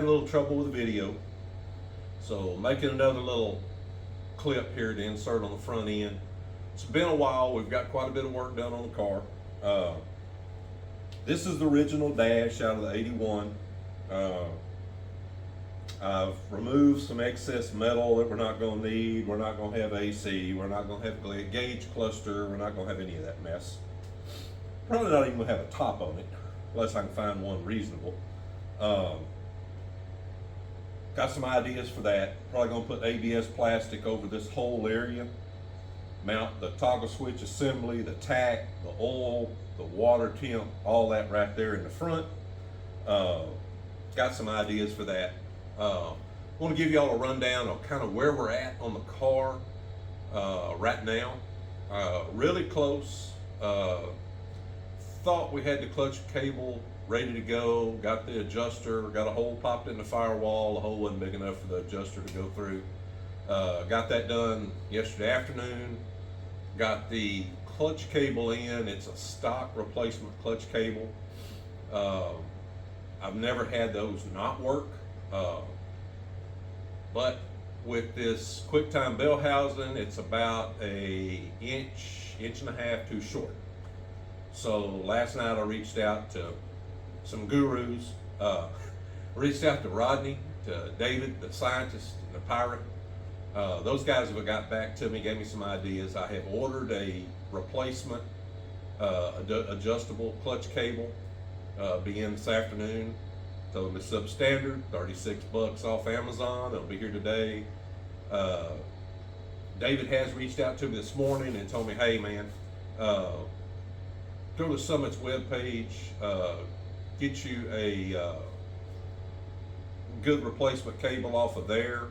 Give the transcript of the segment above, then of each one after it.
a little trouble with the video, so making another little clip here to insert on the front end. It's been a while. We've got quite a bit of work done on the car. This is the original dash out of the 81. I've removed some excess metal that we're not going to need. We're not going to have AC. We're not going to have a gauge cluster. We're not going to have any of that mess. Probably not even going to have a top on it, unless I can find one reasonable. Got some ideas for that. Probably going to put ABS plastic over this whole area. Mount the toggle switch assembly, the tack, the oil, the water temp, all that right there in the front. Got some ideas for that. I want to give you all a rundown of kind of where we're at on the car right now. Really close. Thought we had the clutch cable ready to go. Got the adjuster. Got a hole popped in the firewall. The hole wasn't big enough for the adjuster to go through. Got that done yesterday afternoon. Got the clutch cable in. It's a stock replacement clutch cable. I've never had those not work. But with this QuickTime bell housing, it's about an inch and a half too short. So last night I reached out to some gurus. Reached out to Rodney, to David, the scientist, and the pirate. Those guys have got back to me, gave me some ideas. I have ordered a replacement adjustable clutch cable. Be in this afternoon. So it's substandard, $36 off Amazon. It'll be here today. David has reached out to me this morning and told me, hey man, go to Summit's webpage, get you a good replacement cable off of there.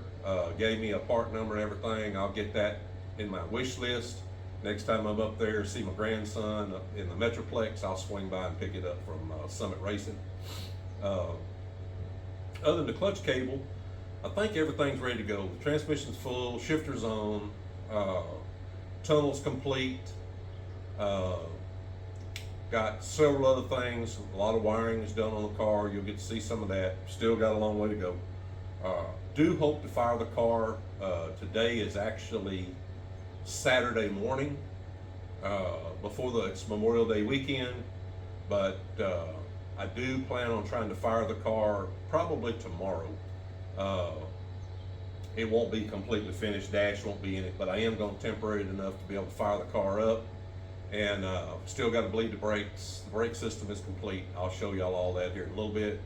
Gave me a part number and everything. I'll get that in my wish list. Next time I'm up there, see my grandson in the Metroplex, I'll swing by and pick it up from Summit Racing. Other than the clutch cable, I think everything's ready to go. The transmission's full, shifter's on, tunnel's complete. Got several other things. A lot of wiring is done on the car. You'll get to see some of that. Still got a long way to go. Do hope to fire the car. Today is actually Saturday morning, before it's Memorial Day weekend, but I do plan on trying to fire the car probably tomorrow. It won't be completely finished, dash won't be in it, but I am going to temper it enough to be able to fire the car up. And still got to bleed the brakes. The brake system is complete. I'll show y'all all that here in a little bit.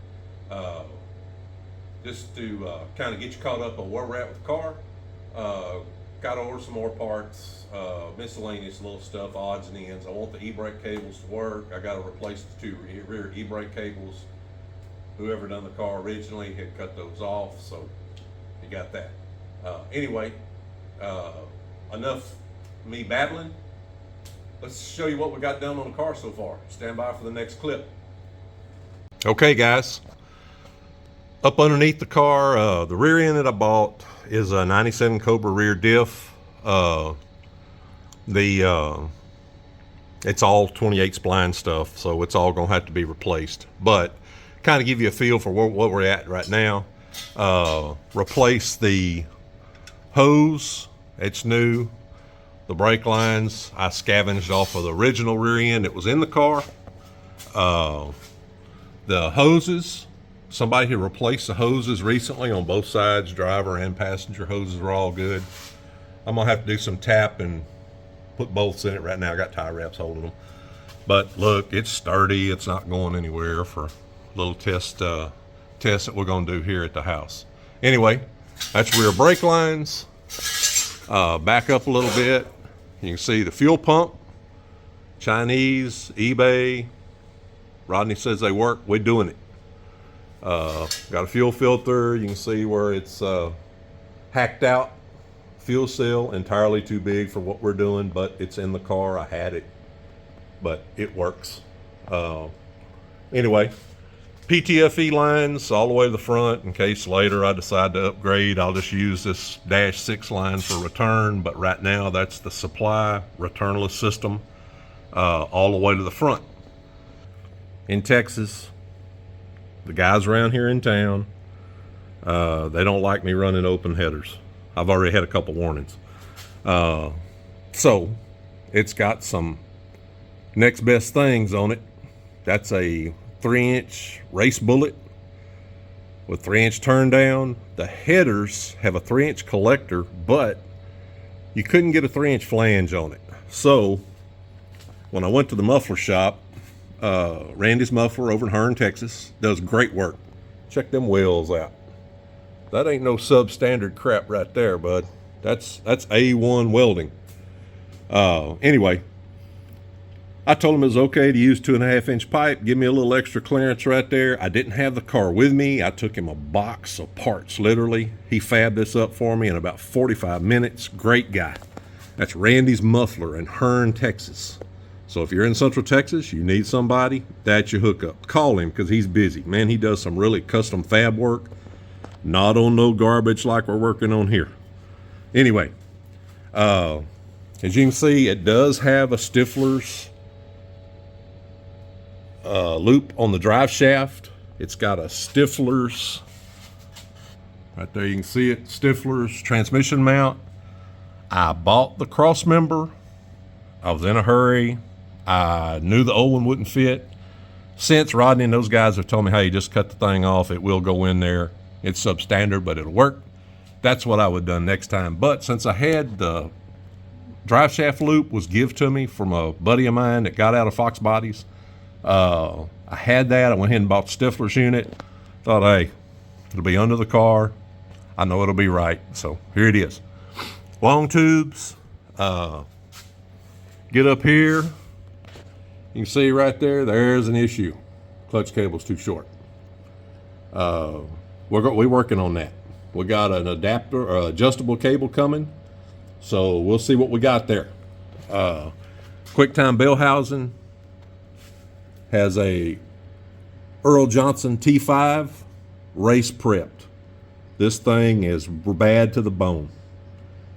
Just to kind of get you caught up on where we're at with the car. Got to order some more parts, miscellaneous little stuff, odds and ends. I want the e-brake cables to work. I got to replace the two rear e-brake cables. Whoever done the car originally had cut those off, so you got that. Anyway, enough me babbling. Let's show you what we got done on the car so far. Stand by for the next clip. Okay guys, up underneath the car, the rear end that I bought is a 97 Cobra rear diff. It's all 28 spline stuff, so it's all gonna have to be replaced. But kind of give you a feel for what we're at right now. Replace the hose, it's new. The brake lines, I scavenged off of the original rear end that was in the car. The hoses, somebody had replaced the hoses recently on both sides, driver and passenger hoses are all good. I'm gonna have to do some tap and put bolts in it right now. I got tie wraps holding them. But look, it's sturdy, it's not going anywhere for a little test that we're gonna do here at the house. Anyway, that's rear brake lines. Back up a little bit. You can see the fuel pump, Chinese, eBay. Rodney says they work, we're doing it. Got a fuel filter, you can see where it's hacked out. Fuel cell, entirely too big for what we're doing, but it's in the car, I had it, but it works. Anyway, PTFE lines all the way to the front in case later I decide to upgrade. I'll just use this dash 6 line for return, but right now that's the supply returnless system all the way to the front. In Texas, the guys around here in town They don't like me running open headers. I've already had a couple warnings. So it's got some next best things on it. That's a 3-inch race bullet with 3-inch turn down. The headers have a 3-inch collector, but you couldn't get a 3-inch flange on it. So when I went to the muffler shop, Randy's Muffler over in Hearne, Texas, does great work. Check them wheels out. That ain't no substandard crap right there, bud. That's A1 welding. Anyway, I told him it was okay to use 2.5-inch pipe. Give me a little extra clearance right there. I didn't have the car with me. I took him a box of parts, literally. He fabbed this up for me in about 45 minutes. Great guy. That's Randy's Muffler in Hearne, Texas. So if you're in Central Texas, you need somebody, that's your hookup. Call him because he's busy. Man, he does some really custom fab work. Not on no garbage like we're working on here. Anyway, as you can see, it does have a Stifler's loop on the drive shaft. It's got a Stifler's, right there you can see it, Stifler's transmission mount. I bought the cross member. I was in a hurry. I knew the old one wouldn't fit. Since Rodney and those guys have told me, hey, just cut the thing off. It will go in there. It's substandard, but it'll work. That's what I would have done next time. But since I had the drive shaft loop was give to me from a buddy of mine that got out of Foxbodies, I had that. I went ahead and bought Stifler's unit. Thought, hey, it'll be under the car. I know it'll be right. So here it is. Long tubes. Get up here. You can see right there, there's an issue. Clutch cable's too short. We're working on that. We got an adapter or adjustable cable coming. So we'll see what we got there. QuickTime bell housing has a Earl Johnson T5 race prepped. This thing is bad to the bone.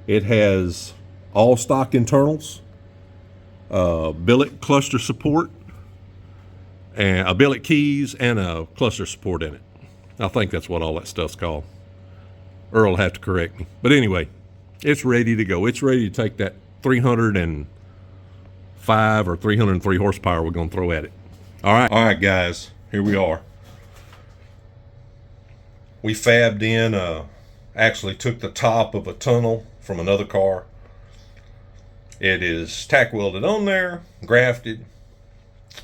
It has all stock internals, billet cluster support, and a billet keys and a cluster support in it. I think that's what all that stuff's called. Earl will have to correct me. But anyway, it's ready to go. It's ready to take that 305 or 303 horsepower we're going to throw at it. All right, guys, here we are. We fabbed in, actually took the top of a tunnel from another car. It is tack welded on there, grafted,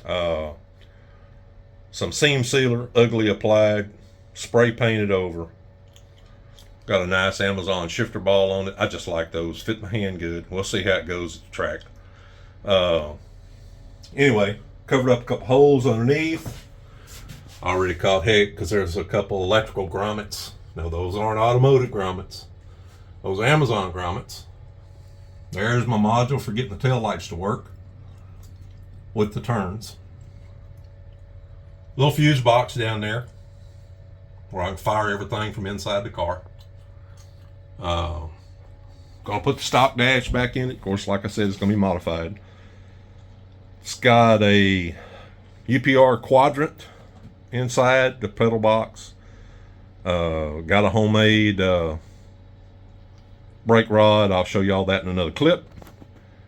some seam sealer, ugly applied, spray painted over. Got a nice Amazon shifter ball on it. I just like those, fit my hand good. We'll see how it goes at the track. Anyway, covered up a couple holes underneath. Already caught heck because there's a couple electrical grommets. No, those aren't automotive grommets. Those are Amazon grommets. There's my module for getting the tail lights to work with the turns. Little fuse box down there where I can fire everything from inside the car. Gonna put the stock dash back in it. Of course, like I said, it's gonna be modified. It's got a UPR quadrant inside the pedal box. Got a homemade brake rod. I'll show you all that in another clip.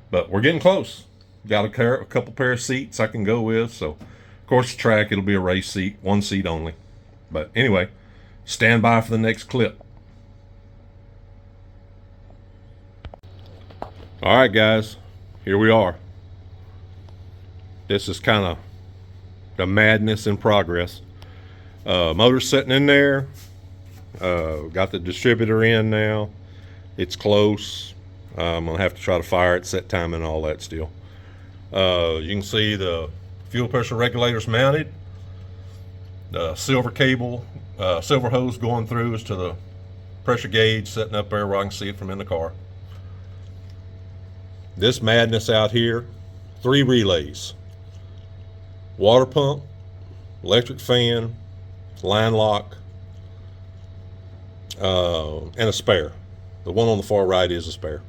But we're getting close. Got a couple pair of seats I can go with. So, of course, the track, it'll be a race seat, one seat only. But anyway, stand by for the next clip. All right, guys, here we are. This is kind of the madness in progress. Motor's sitting in there. Got the distributor in now. It's close. I'm gonna have to try to fire it, set time and all that still. You can see the fuel pressure regulators mounted. The silver cable, silver hose going through is to the pressure gauge setting up there where I can see it from in the car. This madness out here, 3 relays. Water pump, electric fan, line lock, and a spare. The one on the far right is a spare.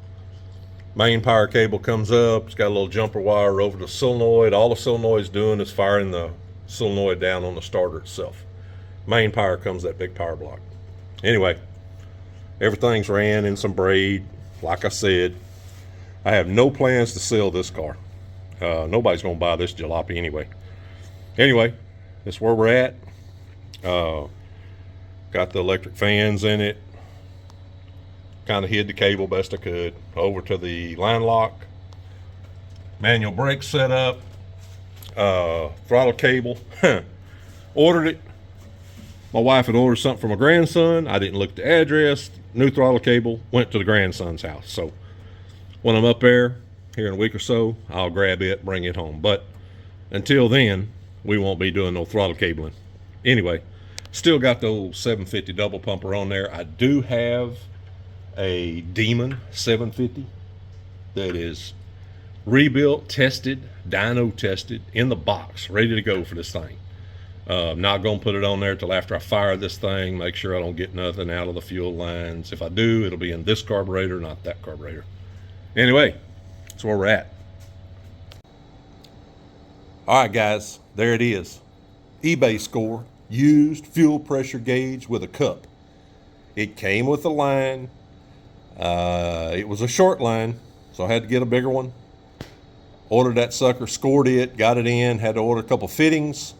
Main power cable comes up. It's got a little jumper wire over the solenoid. All the solenoid's doing is firing the solenoid down on the starter itself. Main power comes that big power block. Anyway, everything's ran in some braid. Like I said, I have no plans to sell this car. Nobody's gonna buy this jalopy anyway. Anyway, that's where we're at. Got the electric fans in it. Kind of hid the cable best I could. Over to the line lock. Manual brake set up. Throttle cable. Ordered it. My wife had ordered something for my grandson. I didn't look at the address. New throttle cable. Went to the grandson's house. So when I'm up there here in a week or so, I'll grab it, bring it home. But until then, we won't be doing no throttle cabling. Anyway, still got the old 750 double pumper on there. I do have a Demon 750 that is rebuilt, tested, dyno tested, in the box, ready to go for this thing. I'm not going to put it on there till after I fire this thing, make sure I don't get nothing out of the fuel lines. If I do, it'll be in this carburetor, not that carburetor. Anyway, that's where we're at. All right, guys, there it is. eBay score, used fuel pressure gauge with a cup. It came with a line. It was a short line, so I had to get a bigger one. Ordered that sucker, scored it, got it in, had to order a couple fittings.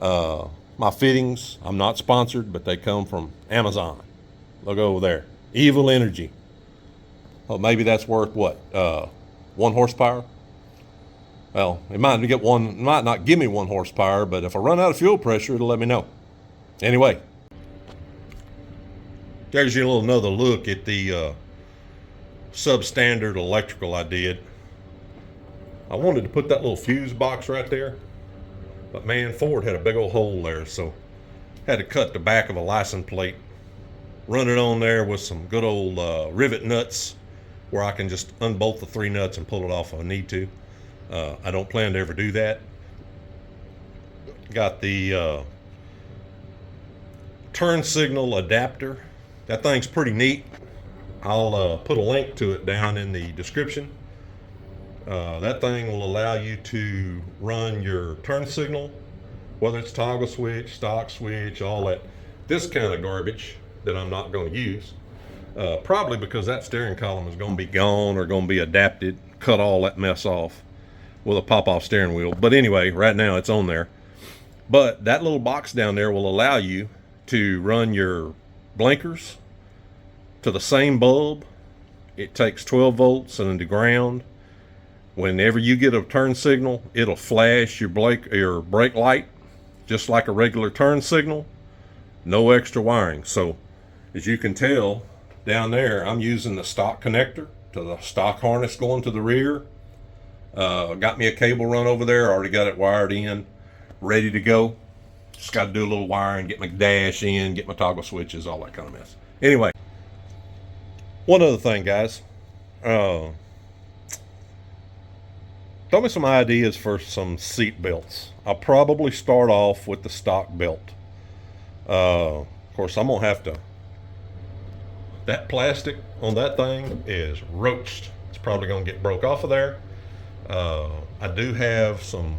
My fittings, I'm not sponsored, but they come from Amazon. Look over there. Evil Energy. Well, maybe that's worth what? 1 horsepower? Well, it might not give me 1 horsepower, but if I run out of fuel pressure, it'll let me know. Anyway, there's you another look at the substandard electrical I did. I wanted to put that little fuse box right there, but man, Ford had a big old hole there, so had to cut the back of a license plate, run it on there with some good old rivet nuts, where I can just unbolt the 3 nuts and pull it off if I need to. I don't plan to ever do that. Got the turn signal adapter. That thing's pretty neat. I'll put a link to it down in the description. That thing will allow you to run your turn signal, whether it's toggle switch, stock switch, all that. This kind of garbage that I'm not going to use. Probably because that steering column is going to be gone or going to be adapted, cut all that mess off with a pop-off steering wheel. But anyway, right now it's on there. But that little box down there will allow you to run your blinkers to the same bulb. It takes 12 volts and the ground. Whenever you get a turn signal, it'll flash your brake light just like a regular turn signal. No extra wiring. So as you can tell down there, I'm using the stock connector to the stock harness going to the rear. Got me a cable run over there, already got it wired in, ready to go. Just got to do a little wiring, get my dash in, get my toggle switches, all that kind of mess. Anyway, one other thing, guys. Throw me some ideas for some seat belts. I'll probably start off with the stock belt. Of course, I'm gonna have to. That plastic on that thing is roached. It's probably gonna get broke off of there. I do have some,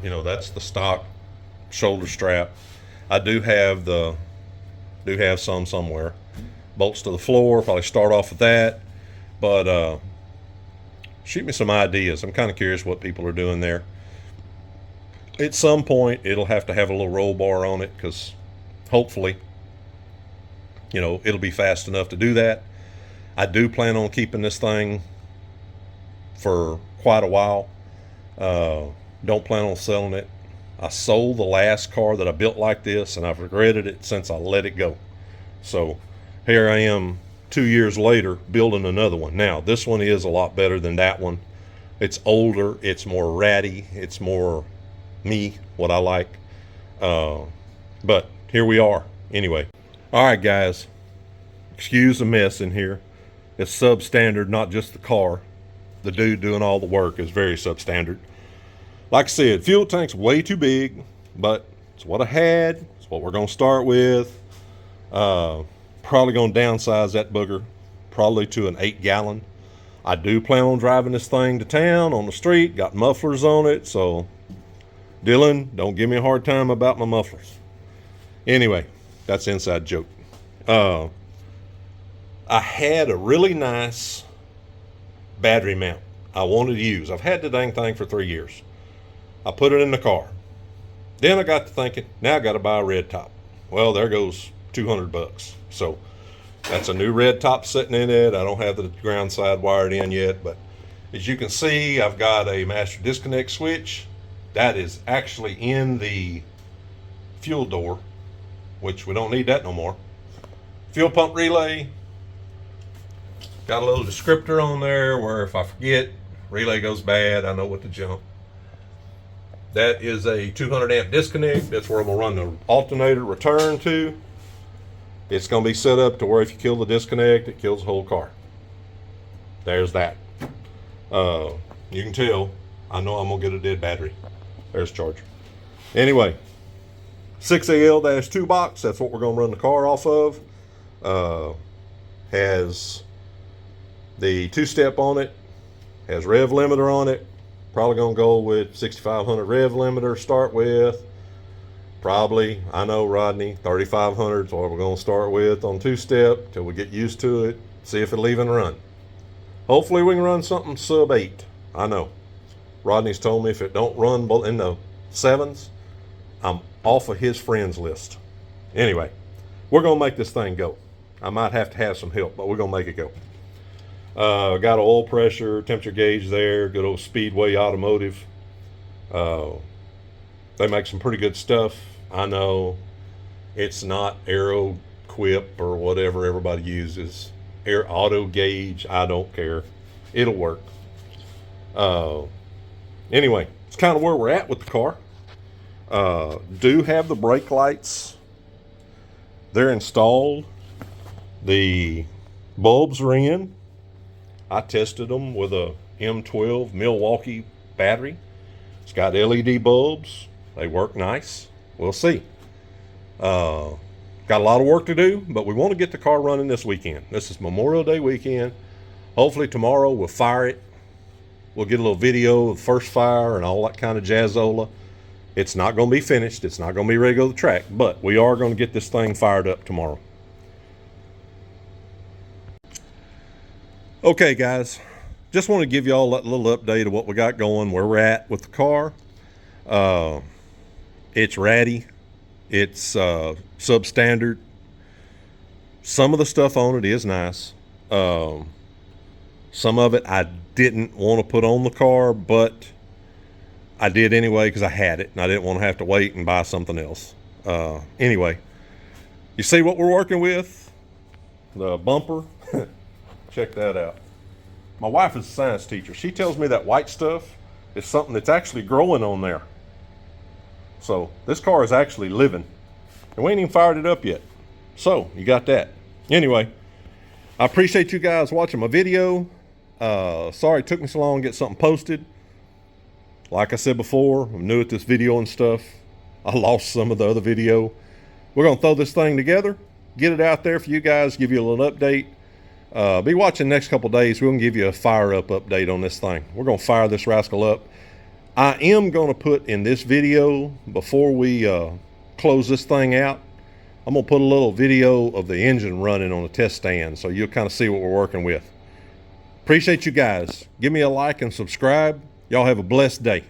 that's the stock shoulder strap. I do have some somewhere. Bolts to the floor. Probably start off with that. But shoot me some ideas. I'm kind of curious what people are doing there. At some point, it'll have to have a little roll bar on it because hopefully, it'll be fast enough to do that. I do plan on keeping this thing for quite a while. Don't plan on selling it. I sold the last car that I built like this, and I've regretted it since I let it go. So here I am 2 years later building another one. Now this one is a lot better than that one. It's older, it's more ratty, it's more me, what I like. But here we are anyway. All right, guys, excuse the mess in here. It's substandard, not just the car. The dude doing all the work is very substandard. Like I said, fuel tank's way too big, but it's what I had. It's what we're going to start with. Probably going to downsize that booger, probably to an 8-gallon. I do plan on driving this thing to town on the street. Got mufflers on it, so Dylan, don't give me a hard time about my mufflers. Anyway, that's an inside joke. I had a really nice battery mount I wanted to use. I've had the dang thing for 3 years. I put it in the car. Then I got to thinking, now I got to buy a red top. Well, there goes $200. So that's a new red top sitting in it. I don't have the ground side wired in yet, but as you can see, I've got a master disconnect switch that is actually in the fuel door, which we don't need that no more. Fuel pump relay, got a little descriptor on there where if I forget, relay goes bad, I know what to jump. That is a 200 amp disconnect. That's where I'm gonna run the alternator return to. It's gonna be set up to where if you kill the disconnect, it kills the whole car. There's that. You can tell, I know I'm gonna get a dead battery. There's charger. Anyway, 6AL-2 box, that's what we're gonna run the car off of. Has the 2-step on it, has rev limiter on it. Probably gonna go with 6500 rev limiter, start with. Probably, I know Rodney, 3500 is what we're gonna start with on 2-step till we get used to it, see if it'll even run. Hopefully we can run something sub 8. I know. Rodney's told me if it don't run in the 7s, I'm off of his friends list. Anyway, we're gonna make this thing go. I might have to have some help, but we're gonna make it go. Got an oil pressure, temperature gauge there, good old Speedway Automotive. They make some pretty good stuff. I know it's not Aero Quip or whatever everybody uses. Air auto gauge, I don't care. It'll work. Anyway, it's kind of where we're at with the car. Do have the brake lights. They're installed. The bulbs are in. I tested them with a M12 Milwaukee battery. It's got LED bulbs. They work nice. We'll see. Got a lot of work to do, but we want to get the car running this weekend. This is Memorial Day weekend. Hopefully tomorrow we'll fire it. We'll get a little video of the first fire and all that kind of jazzola. It's not going to be finished. It's not going to be ready to go to the track, but we are going to get this thing fired up tomorrow. Okay, guys, just want to give you all that little update of what we got going, where we're at with the car. It's ratty. It's substandard. Some of the stuff on it is nice. Some of it I didn't want to put on the car, but I did anyway because I had it and I didn't want to have to wait and buy something else. Anyway, you see what we're working with? The bumper. Check that out. My wife is a science teacher. She tells me that white stuff is something that's actually growing on there. So this car is actually living. And we ain't even fired it up yet. So you got that. Anyway, I appreciate you guys watching my video. Sorry it took me so long to get something posted. Like I said before, I'm new at this video and stuff. I lost some of the other video. We're going to throw this thing together, get it out there for you guys, give you a little update. Be watching the next couple days. We're going to give you a fire up update on this thing. We're going to fire this rascal up. I am going to put in this video, before we close this thing out, I'm going to put a little video of the engine running on the test stand so you'll kind of see what we're working with. Appreciate you guys. Give me a like and subscribe. Y'all have a blessed day.